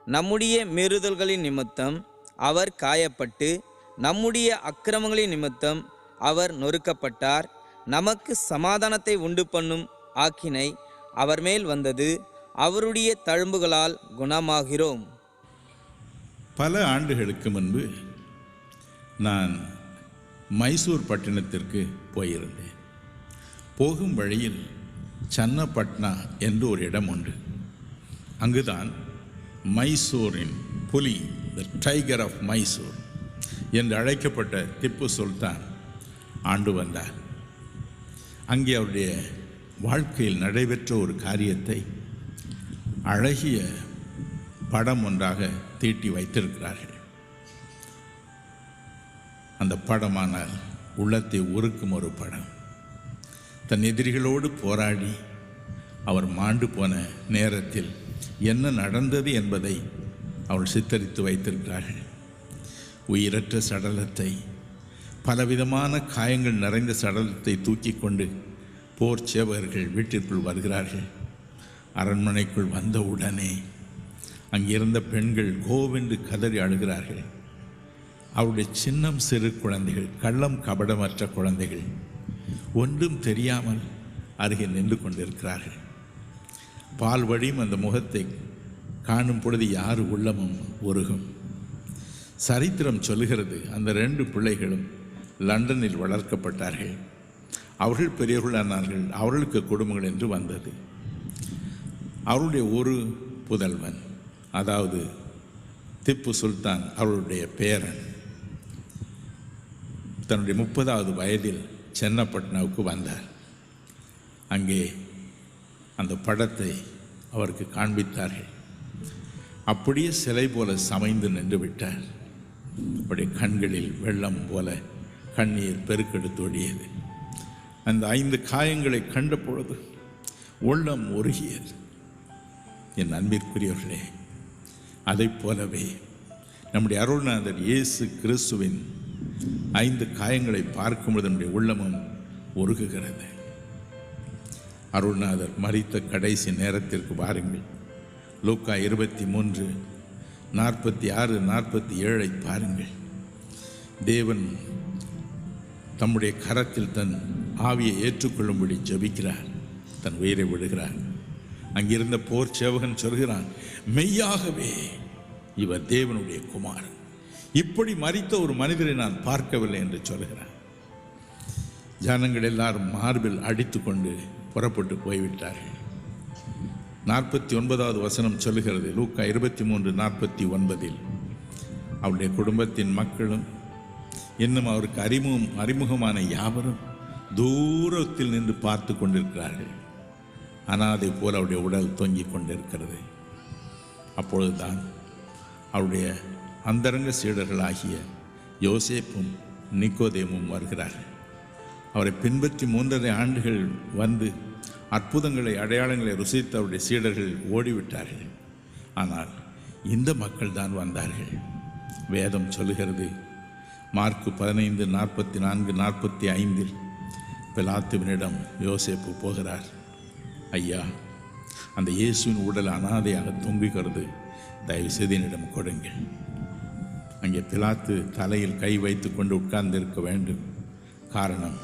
நம்முடைய மீறுதல்களின் நிமித்தம் அவர் காயப்பட்டு, நம்முடைய அக்கிரமங்களின் நிமித்தம் அவர் நொறுக்கப்பட்டார். நமக்கு சமாதானத்தை உண்டு பண்ணும் ஆக்கினை அவர் மேல் வந்தது. அவருடைய தழும்புகளால் குணமாகிறோம். பல ஆண்டுகளுக்கு முன்பு நான் மைசூர் பட்டணத்திற்கு போயிருந்தேன். போகும் வழியில் சன்னப்பட்னா என்று ஒரு இடம் உண்டு. அங்குதான் மைசூரின் புலி, த டைகர் ஆஃப் மைசூர் என்று அழைக்கப்பட்ட திப்பு சுல்தான் ஆண்டு வந்தார். அங்கே அவருடைய வாழ்க்கையில் நடைபெற்ற ஒரு காரியத்தை அழகிய படம் ஒன்றாக தீட்டி வைத்திருக்கிறார்கள். அந்த படமானால் உள்ளத்தை உருக்கும் ஒரு படம். தன் எதிரிகளோடு போராடி அவர் மாண்டு போன நேரத்தில் என்ன நடந்தது என்பதை அவள் சித்தரித்து வைத்திருக்கிறார்கள். உயிரற்ற சடலத்தை, பலவிதமான காயங்கள் நிறைந்த சடலத்தை தூக்கி கொண்டு போர் சேவகர்கள் வீட்டிற்குள் வருகிறார்கள். அரண்மனைக்குள் வந்தவுடனே அங்கிருந்த பெண்கள் கோவென்று கதறி அழுகிறார்கள். அவருடைய சின்னம் சிறு குழந்தைகள், கள்ளம் கபடமற்ற குழந்தைகள், ஒன்றும் தெரியாமல் அருகே நின்று கொண்டிருக்கிறார்கள். பால் வழியும் அந்த முகத்தை காணும் பொழுது யார் உள்ளமும் உருகும். சரித்திரம் சொல்லுகிறது, அந்த 2 பிள்ளைகளும் லண்டனில் வளர்க்கப்பட்டார்கள். அவர்கள் பெரியவர்களானார்கள். அவர்களுக்கு குடும்பங்கள் என்று வந்தது. அவருடைய ஒரு புதல்வன், அதாவது திப்பு சுல்தான் அவருடைய பேரன், தன்னுடைய 30வது வயதில் சென்னப்பட்னாவுக்கு வந்தார். அங்கே அந்த படத்தை அவருக்கு காண்பித்தார்கள். அப்படியே சிலை போல சமைந்து நின்று விட்டார். அவருடைய கண்களில் வெள்ளம் போல கண்ணீர் பெருக்கெடுத்து ஓடியது. அந்த 5 காயங்களை கண்ட பொழுது உள்ளம் உருகியது. என் அன்பிற்குரியவர்களே, அதை போலவே நம்முடைய அருள்நாதர் இயேசு கிறிஸ்துவின் 5 காயங்களை பார்க்கும்போது நம்முடைய உள்ளமும் உருகுகிறது. அருள்நாதர் மரித்த கடைசி நேரத்திற்கு பாருங்கள். லூக்கா 23:46-47 பாருங்கள். தேவன் தம்முடைய கரத்தில் தன் ஆவியை ஏற்றுக்கொள்ளும்படி ஜெபிக்கிறார். தன் உயிரை விடுகிறார். அங்கிருந்த போர் சேவகன் சொல்கிறான், மெய்யாகவே இவர் தேவனுடைய குமாரன், இப்படி மரித்த ஒரு மனிதரை நான் பார்க்கவில்லை என்று சொல்கிறார். ஜனங்கள் எல்லாரும் மார்பில் அடித்து கொண்டு புறப்பட்டு போய்விட்டார்கள். 49வது வசனம் சொல்லுகிறது, லூக்கா 23:49, அவருடைய குடும்பத்தின் மக்களும் இன்னும் அவருக்கு அறிமுகமான யாவரும் தூரத்தில் நின்று பார்த்து கொண்டிருக்கிறார்கள். அனாதை போல் அவருடைய உடல் தொங்கிக் கொண்டிருக்கிறது. அப்பொழுதுதான் அவருடைய அந்தரங்க சீடர்களாகிய யோசேப்பும் நிக்கோதேமும் வருகிறார்கள். அவரை பின்பற்றி 3.5 ஆண்டுகள் வந்து அற்புதங்களை, அடையாளங்களை ருசித்து அவருடைய சீடர்கள் ஓடிவிட்டார்கள். ஆனால் இந்த மக்கள் தான் வந்தார்கள். வேதம் சொல்லுகிறது, மார்க்கு 15:44-45 பிலாத்துவினிடம் யோசேப்பு போகிறார். ஐயா, அந்த இயேசுவின் உடல் அனாதையாக தொங்குகிறது, தயவு செய்து என்னிடம் கொடுங்கள். அங்கே பிலாத்து தலையில் கை வைத்து கொண்டு உட்கார்ந்திருக்க வேண்டும். காரணம்,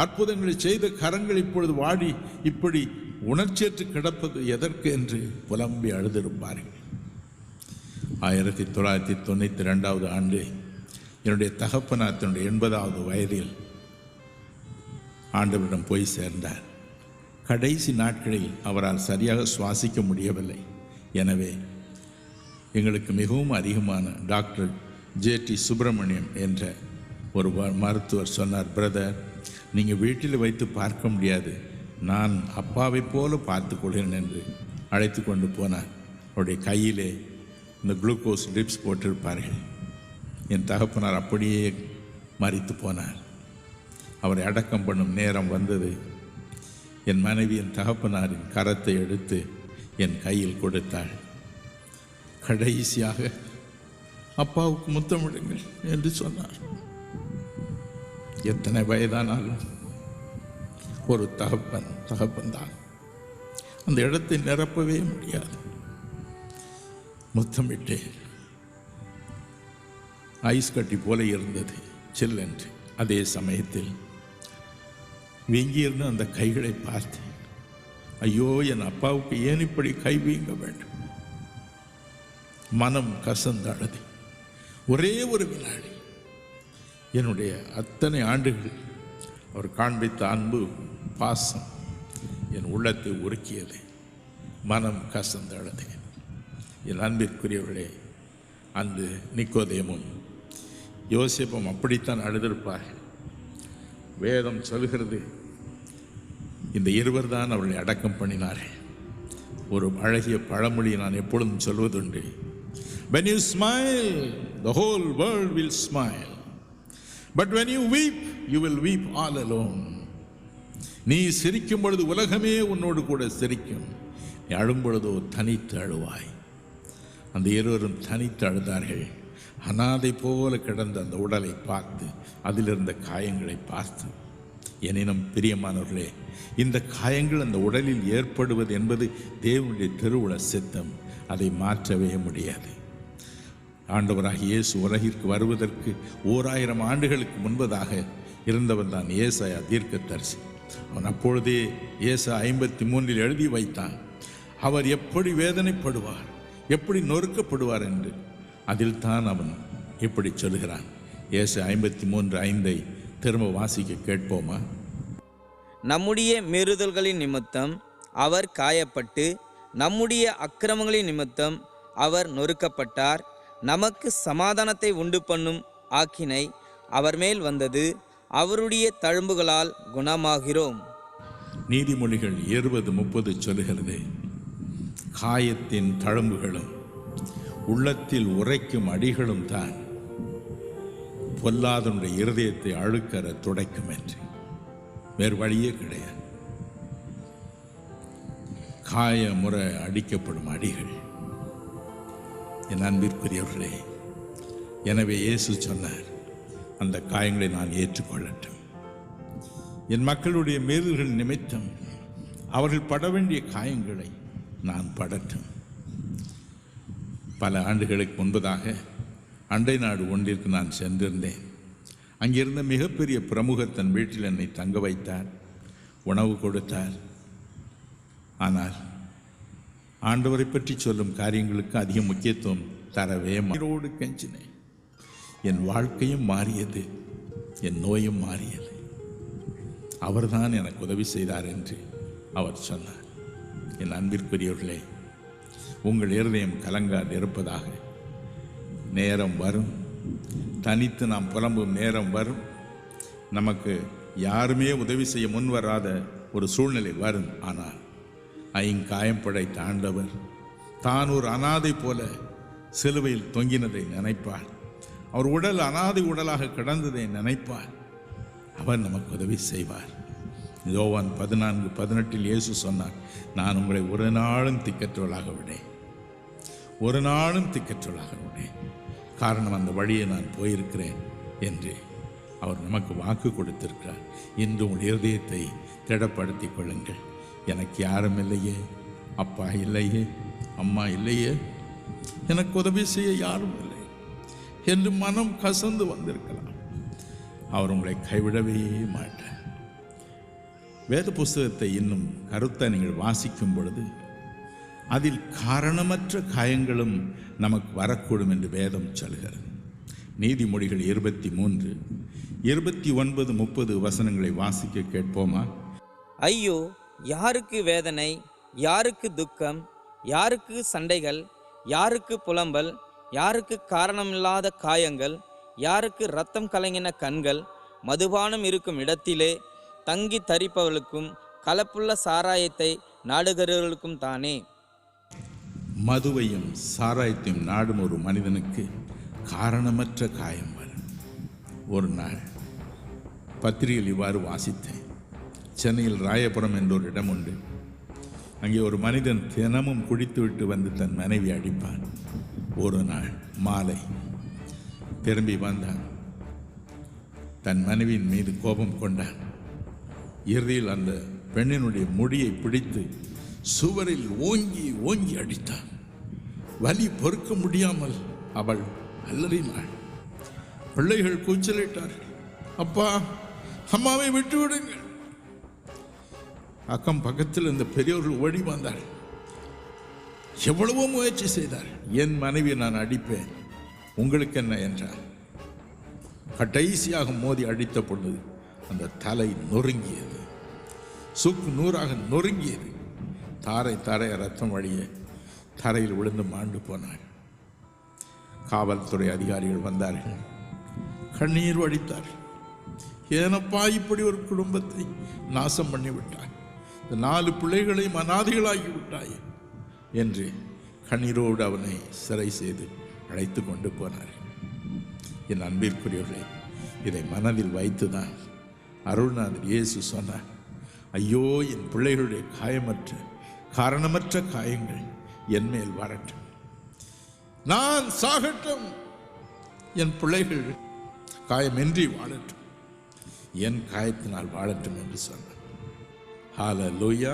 அற்புதங்களை செய்த கரங்கள் இப்பொழுது வாடி இப்படி உணர்ச்சியற்று கிடப்பது எதற்கு என்று புலம்பி அழுதிருப்பார்கள். 1992 ஆண்டு என்னுடைய தகப்பனார் தன்னுடைய 80வது வயதில் ஆண்டவரிடம் போய் சேர்ந்தார். கடைசி நாட்களில் அவரால் சரியாக சுவாசிக்க முடியவில்லை. எனவே எங்களுக்கு மிகவும் அதிகமான டாக்டர் ஜே.டி. சுப்பிரமணியம் என்ற ஒரு மருத்துவர் சொன்னார், பிரதர், நீங்கள் வீட்டில் வைத்து பார்க்க முடியாது, நான் அப்பாவை போல பார்த்து கொள்கிறேன் என்று அழைத்து கொண்டு போனார். அவருடைய கையிலே இந்த குளுக்கோஸ் ட்ரிப்ஸ் போட்டிருப்பார்கள். என் தகப்பனார் அப்படியே மரித்து போனார். அவரை அடக்கம் பண்ணும் நேரம் வந்தது. என் மனைவி என் தகப்பனாரின் கரத்தை எடுத்து என் கையில் கொடுத்தாள். கடைசியாக அப்பாவுக்கு முத்தமிடுங்கள் என்று சொன்னார். எத்தனை வயதானாலும் ஒரு தகப்பன் தான் அந்த இடத்தை நிரப்பவே முடியாது. முத்தமிட்டு ஐஸ் கட்டி போல இருந்தது சில்லென்று. அதே சமயத்தில் வீங்கியிருந்த அந்த கைகளை பார்த்து, ஐயோ, என் அப்பாவுக்கு ஏன் இப்படி கை வீங்க வேண்டும்? மனம் கசந்தளது. ஒரே ஒரு வினாடி என்னுடைய அத்தனை ஆண்டுகள் அவர் காண்பித்த அன்பு பாசம் என் உள்ளத்தை உருக்கியது. மனம் கசந்தளது. என் அன்பிற்குரியவர்களே, அந்த நிக்கோதேமும் யோசேப்பும் அப்படித்தான் அழுதிருப்பார்கள். வேதம் சொல்கிறது, இந்த இருவர் தான் அவர்களை அடக்கம் பண்ணினார்கள். ஒரு அழகிய பழமொழியை நான் எப்பொழுதும் சொல்வதுண்டு, when you smile the whole world will smile, but when you weep you will weep all alone. நீ சிரிக்கும் பொழுது உலகமே உன்னோடு கூட சிரிக்கும், நீ அழும் பொழுதோ தனித்து அழுவாய். அந்த இருவரும் தனித்து அழுதார்கள். அனாதை போல கிடந்த அந்த உடலை பார்த்து, அதிலிருந்த காயங்களை பார்த்து. எனினும் பிரியமானவர்களே, இந்த காயங்கள் அந்த உடலில் ஏற்படுவது என்பது தேவனுடைய திருவுள சித்தம். அதை மாற்றவே முடியாது. ஆண்டவராகிய இயேசு உலகிற்கு வருவதற்கு 1000 ஆண்டுகளுக்கு முன்பதாக இருந்தவன் தான் ஏசாயா தீர்க்கதரிசி. அவன் அப்பொழுதே ஏசாயா 53 எழுதி வைத்தான், அவர் எப்படி வேதனைப்படுவார், எப்படி நொறுக்கப்படுவார் என்று. அதில் தான் அவன் இப்படி சொல்கிறான். ஏசாயா 53:5 திரும்ப வாசிக்க கேட்போமா? நம்முடைய மீறுதல்களின் நிமித்தம் அவர் காயப்பட்டு, நம்முடைய அக்கிரமங்களின் நிமித்தம் அவர் நொறுக்கப்பட்டார். நமக்கு சமாதானத்தை உண்டு பண்ணும் ஆக்கினை அவர் மேல் வந்தது, அவருடைய தழும்புகளால் குணமாகிறோம். நீதிமொழிகள் 20:30 சொல்கிறது, காயத்தின் தழும்புகளும் உள்ளத்தில் உரைக்கும் அடிகளும் தான் பொல்லாதனுடைய இருதயத்தை அழுக்கற துடைக்கும் என்று. வேறு வழியே கிடையாது. காயமுற அடிக்கப்படும் அடிகள். என் அன்பிற்குரியவர்களே, எனவே இயேசு சொன்னார், அந்த காயங்களை நான் ஏற்றுக்கொள்ளட்டும். என் மக்களுடைய மீறல்கள் நிமித்தம் அவர்கள் பட வேண்டிய காயங்களை நான் படட்டும். பல ஆண்டுகளுக்கு முன்பதாக அண்டை நாடு ஒன்றிற்கு நான் சென்றிருந்தேன். அங்கிருந்த மிகப்பெரிய பிரமுகர் தன் வீட்டில் என்னை தங்க வைத்தார், உணவு கொடுத்தார். ஆனால் ஆண்டவரை பற்றி சொல்லும் காரியங்களுக்கு அதிக முக்கியத்துவம் தரவே மாறோடு கெஞ்சினேன். என் வாழ்க்கையும் மாறியது, என் நோயும் மாறியது. அவர்தான் எனக்கு உதவி செய்தார் என்று அவர் சொன்னார். என் அன்பிற்குரியவர்களே, உங்கள் இருதயம் கலங்காது இருப்பதாக. நேரம் வரும், தனித்து நாம் புலம்பும் நேரம் வரும். நமக்கு யாருமே உதவி செய்ய முன் வராத ஒரு சூழ்நிலை வரும். ஆனால் ஐங்காயம் படைத்த ஆண்டவர் தான் ஒரு அனாதை போல சிலுவையில் தொங்கினதை நினைப்பார். அவர் உடல் அனாதை உடலாக கிடந்ததை நினைப்பார். அவர் நமக்கு உதவி செய்வார். யோவான் 14:18 இயேசு சொன்னார், நான் உங்களை ஒரு நாளும் திக்கற்றவளாக விடேன், ஒரு நாளும் திக்கற்றவளாக விடேன். காரணம், அந்த வழியை நான் போயிருக்கிறேன் என்று அவர் நமக்கு வாக்கு கொடுத்திருக்கிறார். இன்று உங்கள் இருதயத்தை திடப்படுத்தி கொள்ளுங்கள். எனக்கு யாரும் இல்லையே, அப்பா இல்லையே, அம்மா இல்லையே, எனக்கு உதவி செய்ய யாரும் இல்லை என்று மனம் கசந்து வந்திருக்கலாம். அவர் உங்களை கைவிடவே மாட்டார். வேத புஸ்தகத்தை இன்னும் கருத்தை நீங்கள் வாசிக்கும் பொழுது அதில் காரணமற்ற காயங்களும் நமக்கு வரக்கூடும் என்று வேதம் சொல்கிறது. நீதிமொழிகள் 23, 29, 30 வசனங்களை வாசிக்க கேட்போமா? ஐயோ, யாருக்கு வேதனை, யாருக்கு துக்கம், யாருக்கு சண்டைகள், யாருக்கு புலம்பல், யாருக்கு காரணமில்லாத காயங்கள், யாருக்கு இரத்தம் கலங்கின கண்கள், மதுபானம் இருக்கும் இடத்திலே தங்கி தரிப்பவர்களுக்கும் கலப்புள்ள சாராயத்தை நாடுகிறவர்களுக்கும் தானே. மதுவையும் சாராயத்தையும் நாடும் ஒரு மனிதனுக்கு காரணமற்ற காயம் வரும். ஒரு நாள் பத்திரிகையில் இவ்வாறு வாசித்தேன். சென்னையில் ராயபுரம் என்ற ஒரு இடம் உண்டு. அங்கே ஒரு மனிதன் தினமும் குடித்துவிட்டு வந்து தன் மனைவி அடிப்பான். ஒரு நாள் மாலை திரும்பி வந்தான். தன் மனைவியின் மீது கோபம் கொண்டான். இறுதியில் அந்த பெண்ணினுடைய முடியை பிடித்து சுவரில் ஓங்கி ஓங்கி அடித்தான். வலி பொறுக்க முடியாமல் அவள் அலறினாள். பிள்ளைகள் கூச்சலிட்டார்கள், அப்பா, அம்மாவை விட்டு விடுங்கள். அக்கம் பக்கத்தில் இந்த பெரியவர்கள் ஓடி வந்தார். எவ்வளவோ முயற்சி செய்தார். என் மனைவியை நான் அடிப்பேன், உங்களுக்கு என்ன என்றார். கடைசியாக மோதி அடித்த பொழுது அந்த தலை நொறுங்கியது, சுக்கு நூறாக நொறுங்கியது. தாரை தாரைய ரத்தம் வழிய தரையில் விழுந்து மாண்டு போனார். காவல்துறை அதிகாரிகள் வந்தார்கள், கண்ணீர் வடித்தார். ஏனப்பா இப்படி ஒரு குடும்பத்தை நாசம் பண்ணிவிட்டாய், இந்த 4 பிள்ளைகளையும் அநாதிகளாகி விட்டாய் என்று கண்ணீரோடு அவனை சிறை செய்து அழைத்து கொண்டு போனார். என் அன்பிற்குரியவர்களே, இதை மனதில் வைத்துதான் அருள்நாதர் இயேசு சொன்னார், ஐயோ, என் பிள்ளைகளுடைய காரணமற்ற காயங்கள் என் மேல் வரட்டும், நான் சாகட்டும், என் பிள்ளைகள் காயமின்றி வாழட்டும், என் காயத்தினால் வாழட்டும் என்று சொன்னார். ஹல்லேலூயா.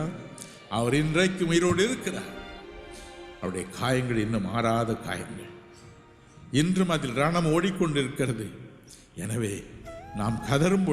அவர் இன்றைக்கும் உயிரோடு இருக்கிறார். அவருடைய காயங்கள் இன்னும் மாறாத காயங்கள், இன்றும் அதில் ரணம் ஓடிக்கொண்டிருக்கிறது. எனவே நாம் கதறும் பொழுது